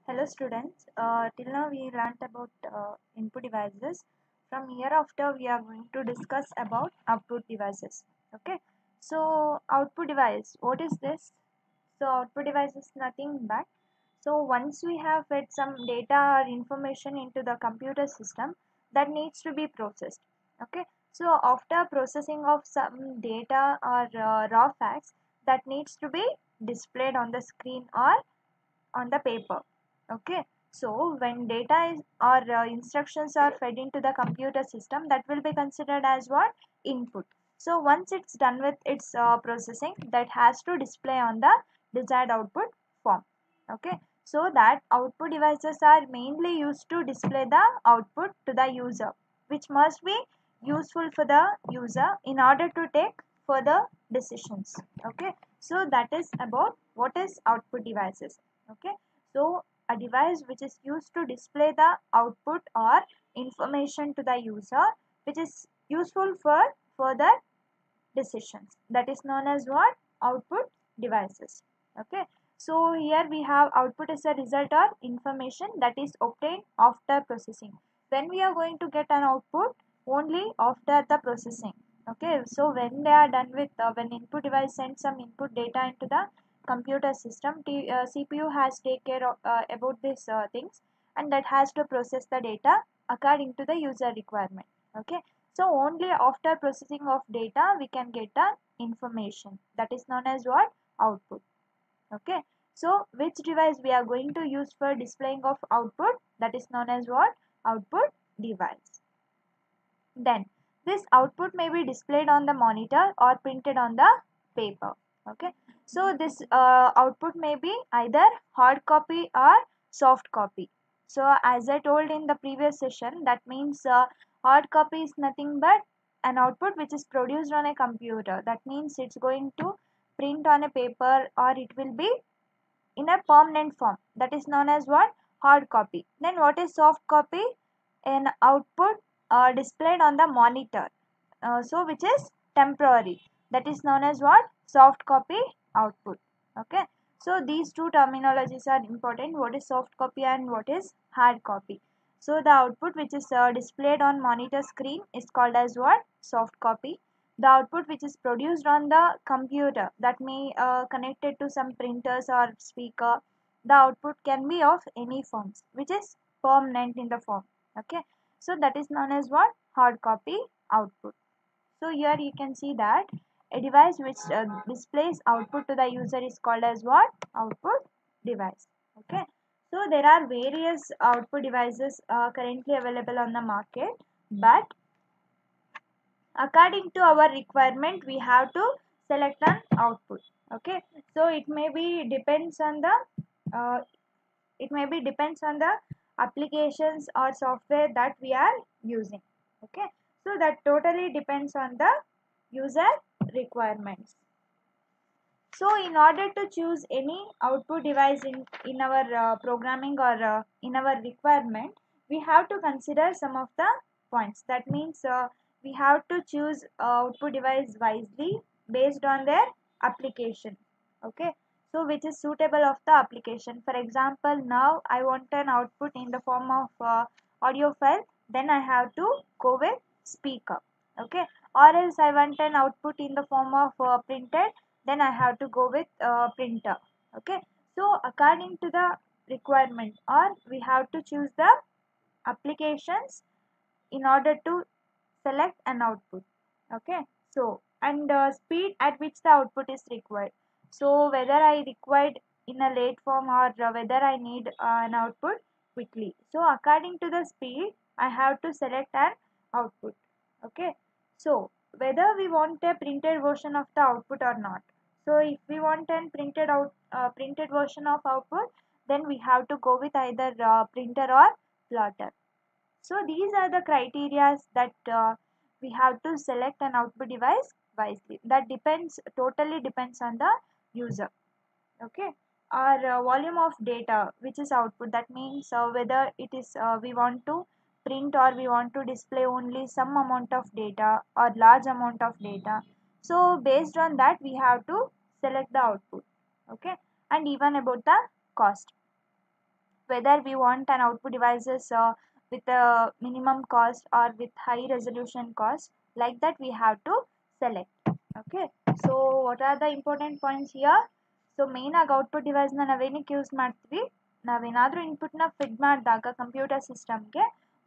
Hello students, till now we learnt about input devices. From here after we are going to discuss about output devices. Okay, so output device, what is this? So output device is nothing but, so once we have fed some data or information into the computer system that needs to be processed. Okay, so after processing of some data or raw facts that needs to be displayed on the screen or on the paper. Okay, so when data is or instructions are fed into the computer system, that will be considered as what? Input. So once it's done with its processing, that has to display on the desired output form. Okay, so that output devices are mainly used to display the output to the user, which must be useful for the user in order to take further decisions. Okay, so that is about what is output devices. Okay, so a device which is used to display the output or information to the user, which is useful for further decisions, that is known as what? Output devices. Okay, so here we have output is a result or information that is obtained after processing. When we are going to get an output? Only after the processing. Okay, so when they are done with when input device sends some input data into the computer system, CPU has take care of about these things, and that has to process the data according to the user requirement. Okay, so only after processing of data we can get the information, that is known as what? Output. Okay, so which device we are going to use for displaying of output? That is known as what? Output device. Then this output may be displayed on the monitor or printed on the paper. Okay, so this output may be either hard copy or soft copy. So as I told in the previous session, that means hard copy is nothing but an output which is produced on a computer. That means it's going to print on a paper, or it will be in a permanent form, that is known as what? Hard copy. Then what is soft copy? An output displayed on the monitor, so which is temporary, that is known as what? Soft copy output. Okay, so these two terminologies are important, what is soft copy and what is hard copy. So the output which is displayed on monitor screen is called as what? Soft copy. The output which is produced on the computer, that may connected to some printers or speaker, the output can be of any forms which is permanent in the form. Okay, so that is known as what? Hard copy output. So here you can see that a device which displays output to the user is called as what? Output device. Okay, so there are various output devices currently available on the market, but according to our requirement we have to select an output. Okay, so it may be depends on the uh, applications or software that we are using. Okay, so that totally depends on the user requirements. So in order to choose any output device in our programming or in our requirement, we have to consider some of the points. That means we have to choose output device wisely based on their application. Okay, so which is suitable of the application. For example, now I want an output in the form of audio file, then I have to go with speaker. Okay, or else I want an output in the form of printed, then I have to go with printer. Okay, so according to the requirement, or we have to choose the applications in order to select an output. Okay, so and speed at which the output is required. So whether I required in a late form, or whether I need an output quickly. So according to the speed, I have to select an output. Okay, so whether we want a printed version of the output or not. So if we want an printed version of output, then we have to go with either printer or plotter. So these are the criteria that we have to select an output device wisely. That totally depends on the user. Okay, our volume of data which is output, that means whether it is we want to print or we want to display only some amount of data or large amount of data. So based on that we have to select the output. Okay, and even about the cost. whether we want an output devices with a minimum cost or with high resolution cost. Like that we have to select. Okay, so what are the important points here? So main ಆಗಿ output ಡಿವೈಸ್ನ ನಾವೇನಕ್ಕೆ use ಮಾಡ್ತೀವಿ, ನಾವೇನಾದರೂ ಇನ್ಪುಟ್ನ feed ಮಾಡಿದಾಗ computer ಸಿಸ್ಟಮ್ಗೆ,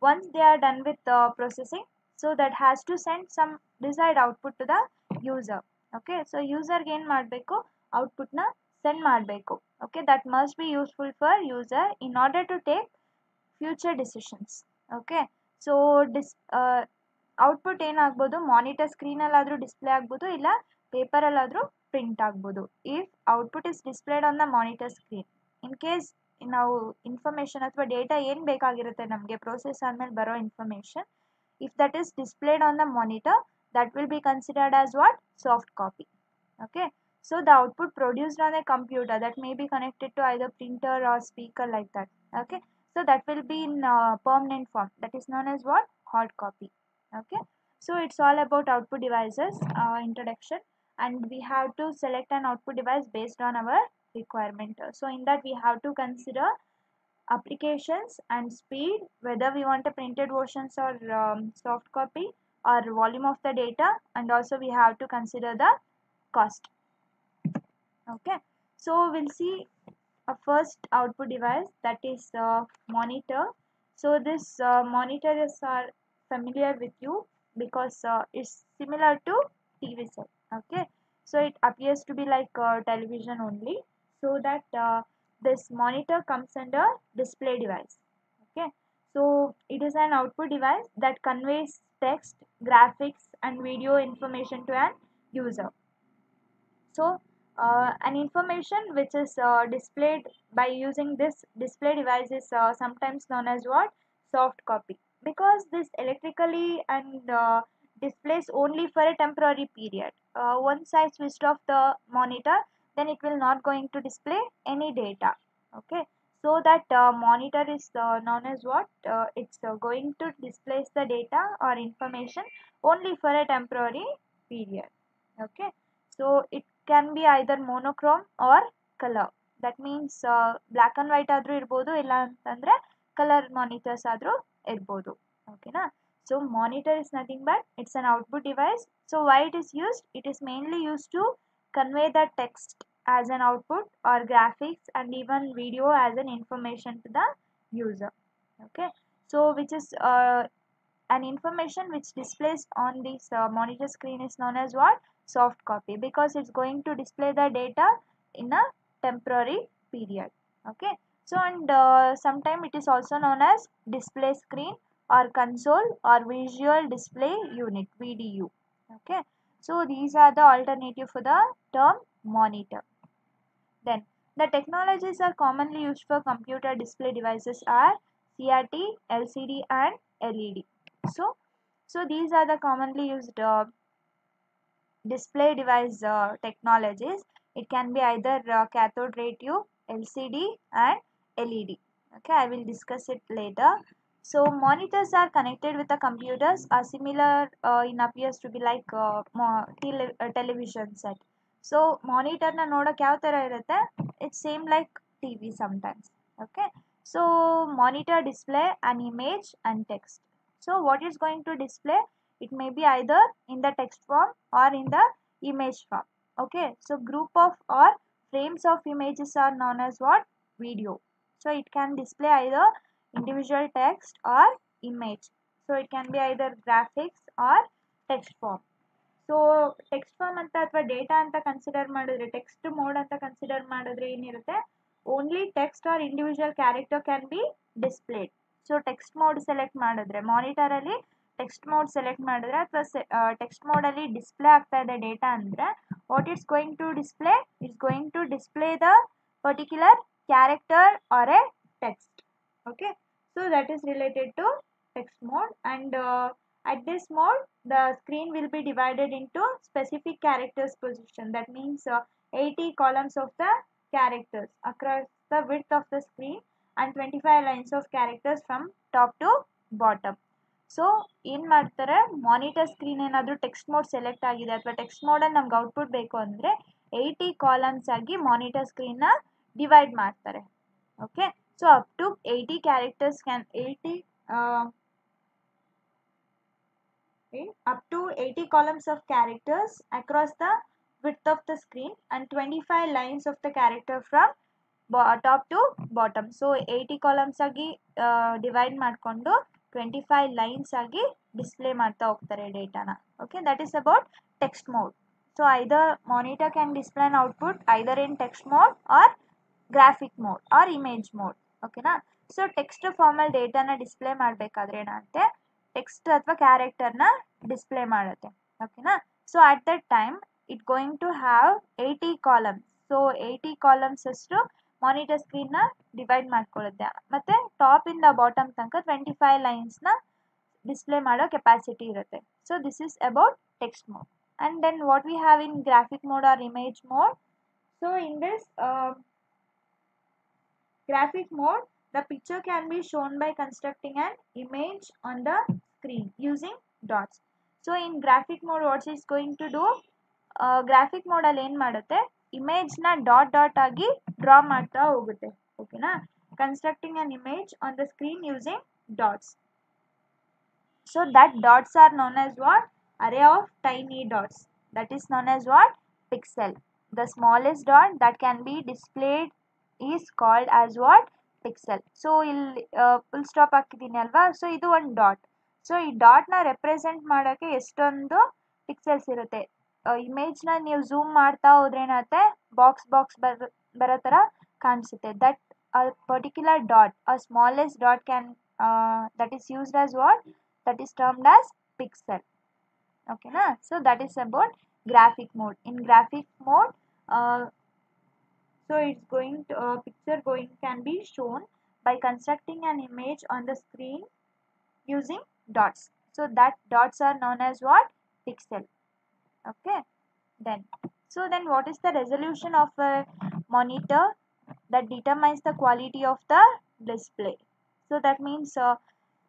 once they are done with processing, so that has to send some desired output to the user. Okay, so ಯೂಸರ್ಗೆ ಏನು ಮಾಡಬೇಕು, ಔಟ್ಪುಟ್ನ ಸೆಂಡ್ ಮಾಡಬೇಕು. Okay, that must be useful for user in order to take future decisions. Okay, so output ಏನಾಗ್ಬೋದು, monitor ಸ್ಕ್ರೀನಲ್ಲಾದರೂ display ಆಗ್ಬೋದು, ಇಲ್ಲ ಪೇಪರಲ್ಲಾದರೂ ಪ್ರಿಂಟ್ ಆಗ್ಬೋದು. If output is displayed on the monitor screen, in case ನಾವು ಇನ್ಫಾರ್ಮೇಷನ್ ಅಥವಾ data ಏನು ಬೇಕಾಗಿರುತ್ತೆ ನಮಗೆ ಪ್ರೋಸೆಸ್ ಆದಮೇಲೆ ಬರೋ information, if that is displayed on the monitor, that will be considered as what, soft copy. Okay, so the output produced on a computer that may be connected to either printer or speaker, like that. Okay, so that will be in permanent form, that is known as what, hard copy. Okay, so it's all about output devices introduction, and we have to select an output device based on our requirement. So in that we have to consider applications and speed, whether we want a printed versions or soft copy, or volume of the data, and also we have to consider the cost. Okay, so we'll see a first output device, that is monitor. So this monitors are familiar with you because it's similar to TV set. Okay, so it appears to be like television only, so that this monitor comes under display device. Okay, so it is an output device that conveys text, graphics and video information to an user. So an information which is displayed by using this display device is sometimes known as what, soft copy, because this electrically and displays only for a temporary period. Once I switched off the monitor, then it will not going to display any data. Okay, so that monitor is known as what, it's going to display the data or information only for a temporary period. Okay, so it can be either monochrome or color. That means black and white ಆದರೂ ಇರ್ಬೋದು, ಇಲ್ಲ ಅಂತಂದರೆ colour monitors ಆದರೂ ಇರ್ಬೋದು. ಓಕೆನಾ, so monitor is nothing but it's an output device. So why it is used, it is mainly used to convey the text as an output, or graphics and even video as an information to the user. Okay, so which is an information which displays on this monitor screen is known as what, soft copy, because it's going to display the data in a temporary period. Okay, so and sometime it is also known as display screen or console or visual display unit, VDU. Okay, so these are the alternative for the term monitor. Then the technologies are commonly used for computer display devices are CRT, LCD and LED. So these are the commonly used display device technologies. It can be either cathode ray tube, LCD and LED. Okay, I will discuss it later. So monitors are connected with the computers are similar in appears to be like television set. So monitor na ನೋಡೋಕೆ ಯಾವ ಥರ ಇರುತ್ತೆ, it's same like TV sometimes. Okay, so monitor display an image and text. So what is going to display, it may be either in the text form or in the image form. Okay, so group of or frames of images are known as what, video. So it can display either individual text or image. So it can be either graphics or text form. So text form ಅಂತ ಅಥವಾ data ಅಂತ consider ಮಾಡಿದ್ರೆ, text mode ಅಂತ consider ಮಾಡಿದ್ರೆ ಏನಿರುತ್ತೆ, only text or individual character can be displayed. So text mode select ಮಾಡಿದ್ರೆ, ಮಾನಿಟರಲ್ಲಿ text mode select ಮಾಡಿದ್ರೆ ಅಥವಾ ಟೆಕ್ಸ್ಟ್ ಮೋಡಲ್ಲಿ ಡಿಸ್ಪ್ಲೇ ಆಗ್ತಾ ಇದೆ ಡೇಟಾ ಅಂದರೆ, what it's going to display, it's going to display the particular character or a text. Okay, so that is related to text mode, and at this mode the screen will be divided into specific characters position. That means 80 columns of the characters across the width of the screen and 25 lines of characters from top to bottom. So ಏನು ಮಾಡ್ತಾರೆ, monitor screen ಏನಾದರೂ text mode select ಆಗಿದೆ ಅಥವಾ text ಮೋಡಲ್ಲಿ ನಮ್ಗೆ output ಬೇಕು ಅಂದರೆ 80 columns ಆಗಿ monitor ಸ್ಕ್ರೀನ್ನ ಡಿವೈಡ್ ಮಾಡ್ತಾರೆ. Okay, So up to 80 characters can up to 80 columns of characters across the width of the screen and 25 lines of the character from top to bottom. So 80 columns ಆಗಿ divide ಮಾಡಿಕೊಂಡು 25 lines ಆಗಿ display ಮಾಡ್ತಾ ಹೋಗ್ತಾರೆ ಡೇಟಾನ. Okay, that is about text mode. So either monitor can display an output either in text mode or graphic mode or image mode. ಓಕೆನಾ. So text formal ಡೇಟಾನ display ಮಾಡಬೇಕಾದ್ರೆ ಏನಾಗುತ್ತೆ, text ಅಥವಾ ಕ್ಯಾರೆಕ್ಟರ್ನ ಡಿಸ್ಪ್ಲೇ ಮಾಡುತ್ತೆ. ಓಕೆನಾ. So at that time it going to have 80 columns. So 80 columns ಅಷ್ಟು monitor ಸ್ಕ್ರೀನ್ನ ಡಿವೈಡ್ ಮಾಡ್ಕೊಳ್ಳುತ್ತೆ. ಮತ್ತು ಟಾಪಿಂದ ಬಾಟಮ್ ತನಕ 25 ಲೈನ್ಸ್ನ ಡಿಸ್ಪ್ಲೇ ಮಾಡೋ ಕೆಪಾಸಿಟಿ ಇರುತ್ತೆ. So this is about text mode. And then what we have in graphic mode or image mode. So in this graphic mode, the picture can be shown by constructing an image on the screen using dots. So in graphic mode what is going to do, graphic mode ಅಲ್ಲಿ ಏನು ಮಾಡುತ್ತೆ, ಇಮೇಜ್ನ dot dot ಆಗಿ draw ಮಾಡ್ತಾ ಹೋಗುತ್ತೆ. ಓಕೆನಾ. Constructing an image on the screen using dots. So that dots are known as what? Array of tiny dots. That is known as what? Pixel. The smallest dot that can be displayed is called as what? Pixel. So ಇಲ್ಲಿ full stop ಹಾಕಿದ್ದೀನಿ ಅಲ್ವಾ. So ಇದು ಒಂದು dot. So ಈ ಡಾಟ್ನ represent ಮಾಡೋಕ್ಕೆ ಎಷ್ಟೊಂದು pixels ಇರುತ್ತೆ. ಇಮೇಜ್ನ ನೀವು ಝೂಮ್ ಮಾಡ್ತಾ ಹೋದ್ರೆ ಏನಾಗುತ್ತೆ, ಬಾಕ್ಸ್ ಬರೋ ಥರ ಕಾಣಿಸುತ್ತೆ. That particular dot, smallest dot can that is used as what? That is termed as pixel. Okay na. So that is about graphic mode. In graphic mode, so it's going to picture can be shown by constructing an image on the screen using dots. So that dots are known as what? Pixel. Okay. Then what is the resolution of a monitor? That determines the quality of the display. So that means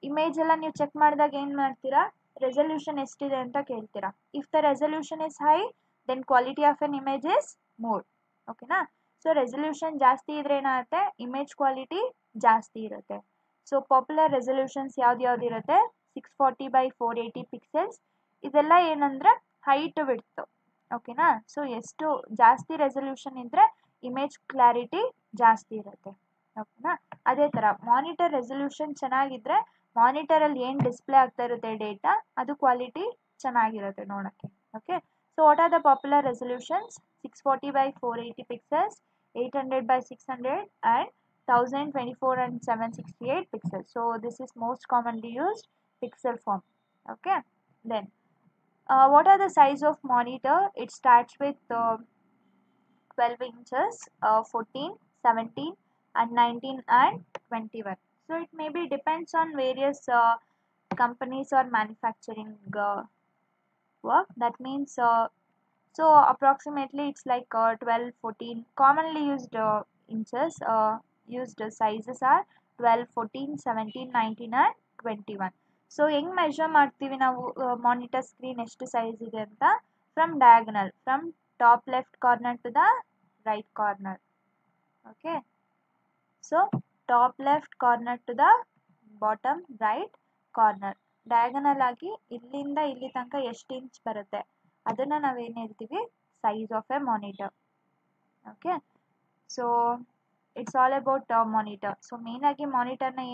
image ಎಲ್ಲ ನೀವು check ಮಾಡಿದಾಗ ಏನು ಮಾಡ್ತೀರಾ, resolution ಎಷ್ಟಿದೆ ಅಂತ ಕೇಳ್ತೀರಾ. If the resolution is high then quality of an image is more. ಓಕೆನಾ. So resolution ಜಾಸ್ತಿ ಇದ್ರೆ ಏನಾಗುತ್ತೆ, ಇಮೇಜ್ ಕ್ವಾಲಿಟಿ ಜಾಸ್ತಿ ಇರುತ್ತೆ. ಸೊ ಪಾಪ್ಯುಲರ್ ರೆಸಲ್ಯೂಷನ್ಸ್ ಯಾವ್ದು ಇರುತ್ತೆ, 640x480 ಪಿಕ್ಸೆಲ್ಸ್. ಇದೆಲ್ಲ ಏನಂದರೆ ಹೈಟ್ ವಿಡ್ತ್. ಓಕೆನಾ. ಸೊ ಎಷ್ಟು ಜಾಸ್ತಿ ರೆಸಲ್ಯೂಷನ್ ಇದ್ದರೆ ಇಮೇಜ್ ಕ್ಲಾರಿಟಿ ಜಾಸ್ತಿ ಇರುತ್ತೆ. ಓಕೆನಾ. ಅದೇ ಥರ ಮಾನಿಟರ್ ರೆಸಲ್ಯೂಷನ್ ಚೆನ್ನಾಗಿದ್ದರೆ ಮಾನಿಟರಲ್ಲಿ ಏನು ಡಿಸ್ಪ್ಲೇ ಆಗ್ತಾ ಇರುತ್ತೆ ಡೇಟಾ, ಅದು ಕ್ವಾಲಿಟಿ ಚೆನ್ನಾಗಿರುತ್ತೆ ನೋಡೋಕ್ಕೆ. Okay. So what are the popular resolutions? 640x480 pixels, 800x600 and 1024 and 768 pixels. So this is most commonly used pixel form. Okay. Then what are the size of monitor? It starts with 12 inches, 14, 17 and 19 and 21. So it maybe depends on various companies or manufacturing work. That means so approximately it's like 12, 14 commonly used inches. Used sizes are 12, 14, 17, 19 and 21. So ಹೆಂಗೆ measure ಮಾಡ್ತೀವಿ ನಾವು monitor screen ಎಷ್ಟು size ಇದೆ ಅಂತ? From diagonal, from top left corner to the right corner. Okay. So top left corner to the bottom right corner. Diagonal ಆಗಿ ಇಲ್ಲಿಂದ ಇಲ್ಲಿ ತನಕ ಎಷ್ಟು ಇಂಚ್ ಬರುತ್ತೆ ಅದನ್ನು ನಾವೇನು ಹೇಳ್ತೀವಿ, size of a monitor. Okay. So it's all about monitor. So ಮೇಯ್ನಾಗಿ ಮಾನಿಟರ್ನ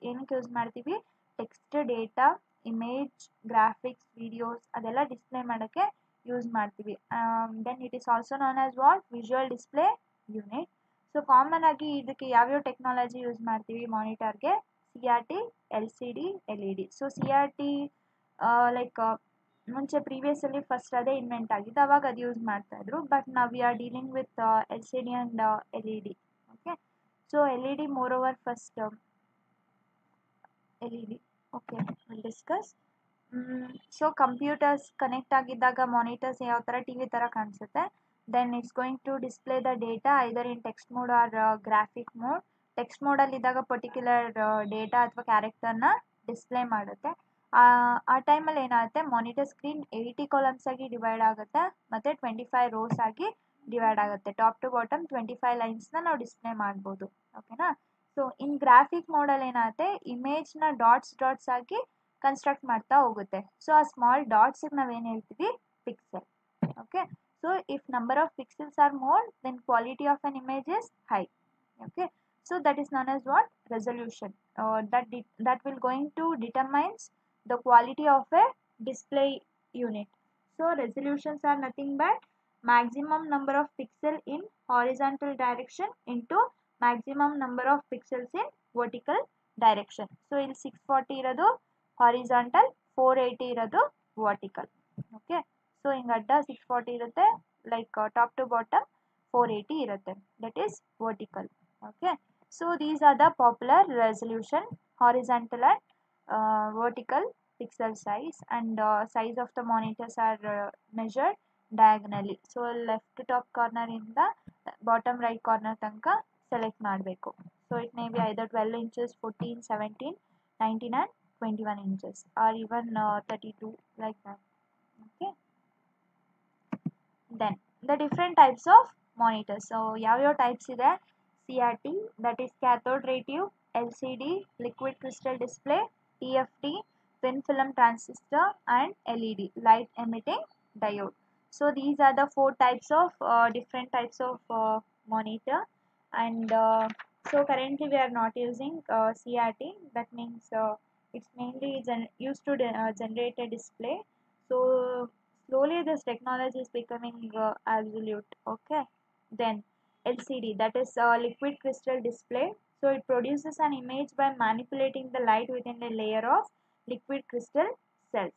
ಏನಕ್ಕೆ ಯೂಸ್ ಮಾಡ್ತೀವಿ, text, data, image, graphics, videos ಅದೆಲ್ಲ ಡಿಸ್ಪ್ಲೇ ಮಾಡೋಕ್ಕೆ ಯೂಸ್ ಮಾಡ್ತೀವಿ. Then it is also known as what? Visual display unit. So common ಆಗಿ ಇದಕ್ಕೆ ಯಾವ್ಯಾವ ಟೆಕ್ನಾಲಜಿ ಯೂಸ್ ಮಾಡ್ತೀವಿ ಮಾನಿಟರ್ಗೆ? CRT, LCD, LED. So CRT like ಮುಂಚೆ ಪ್ರೀವಿಯಸ್ಸಲ್ಲಿ ಫಸ್ಟ್ ಅದೇ ಇನ್ವೆಂಟ್ ಆಗಿದ್ದು, ಅವಾಗ ಅದು ಯೂಸ್ ಮಾಡ್ತಾಯಿದ್ರು. ಬಟ್ ನಾವು we are dealing with LCD and LED. Okay. So LED moreover first LED. Okay, will discuss. So ಕಂಪ್ಯೂಟರ್ಸ್ ಕನೆಕ್ಟ್ ಆಗಿದ್ದಾಗ ಮಾನಿಟರ್ಸ್ ಯಾವ ಥರ TV ಥರ ಕಾಣಿಸುತ್ತೆ. Then it's going to display the data either in text mode or graphic mode. Text ಮೋಡಲ್ಲಿದ್ದಾಗ particular data ಅಥವಾ ಕ್ಯಾರೆಕ್ಟರ್ನ display ಮಾಡುತ್ತೆ. ಆ ಟೈಮಲ್ಲಿ ಏನಾಗುತ್ತೆ, ಮಾನಿಟರ್ ಸ್ಕ್ರೀನ್ 80 ಕಾಲಮ್ಸ್ ಆಗಿ ಡಿವೈಡ್ ಆಗುತ್ತೆ ಮತ್ತು 25 ರೋಸ್ ಆಗಿ ಡಿವೈಡ್ ಆಗುತ್ತೆ. ಟಾಪ್ ಟು ಬಾಟಮ್ 25 ಲೈನ್ಸ್ನ ನಾವು ಡಿಸ್ಪ್ಲೇ ಮಾಡ್ಬೋದು. ಓಕೆನಾ. ಸೊ ಇನ್ ಗ್ರಾಫಿಕ್ ಮೋಡಲ್ ಏನಾಗುತ್ತೆ, ಇಮೇಜ್ನ ಡಾಟ್ಸ್ ಆಗಿ ಕನ್ಸ್ಟ್ರಕ್ಟ್ ಮಾಡ್ತಾ ಹೋಗುತ್ತೆ. ಸೊ ಆ ಸ್ಮಾಲ್ ಡಾಟ್ಸಿಗೆ ನಾವೇನು ಹೇಳ್ತೀವಿ, pixel. Okay, so if number of pixels are more, then quality of an image is high. Okay, so that is known as what, resolution. That will going to determines the quality of a display unit. So resolutions are nothing but maximum number of pixel in horizontal direction into maximum number of pixels in vertical direction. So ಇಲ್ಲಿ 640 ಇರೋದು horizontal, 480 ಇರೋದು vertical. Okay, so ಹಿಂಗೆ ಅಡ್ಡ 640 ಇರುತ್ತೆ, like top two bottom 480 ಇರುತ್ತೆ, that is vertical. Okay, so these are the popular resolution, horizontal and vertical pixel size, and size of the monitors are measured diagonally. So left top corner ಇಂದ bottom right corner ತನಕ select ಮಾಡಬೇಕು. So it may be either 12 inches, 14, 17, 19 and 21 inches, or even 32, like that. Okay, then the different types of monitors. So ಯಾವ types ಇದೆ, CRT, that is cathode ray tube, LCD, liquid crystal display, TFT, thin film transistor, and LED, light emitting diode. So these are the four types of different types of monitor, and so currently we are not using CRT. That means it's mainly used to generate a display. So slowly this technology is becoming absolute. Okay, then LCD, that is liquid crystal display. So it produces an image by manipulating the light within a layer of liquid crystal cells.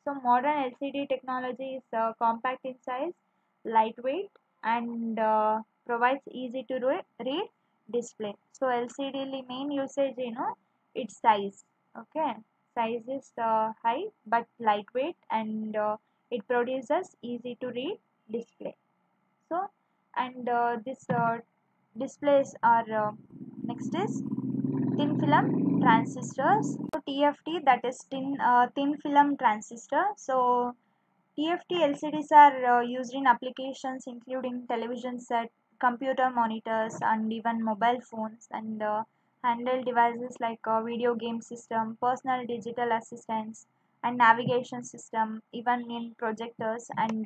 So modern LCD technology is compact in size, lightweight, and provides easy to read display. So LCD main usage, its size. Okay, size is high but lightweight, and it produces easy to read display. So, and this displays are next is thin film transistors. So TFT, that is thin film transistor. So TFT LCDs are used in applications including television set, computer monitors, and even mobile phones, and handheld devices like video game system, personal digital assistants, and navigation system, even in projectors, and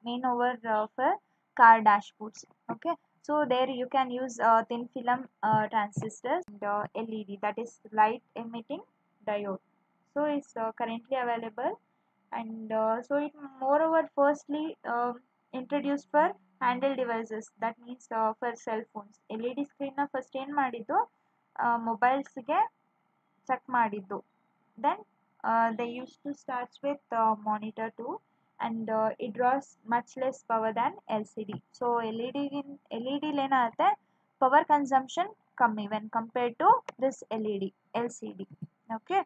main over for car dashboards. Okay, so there you can use thin film transistors, and LED, that is light emitting diode. So it's currently available, and so it moreover firstly introduced for handheld devices, that means for cell phones. LED screen ನ first ಏನು ಮಾಡಿದ್ದು, ಮೊಬೈಲ್ಸ್ಗೆ check ಮಾಡಿದ್ದು. Then they used to start with monitor too, and it draws much less power than LCD. So LED ಏನಾಗುತ್ತೆ, power consumption ಕಮ್ಮಿ when compared to this LCD. Okay.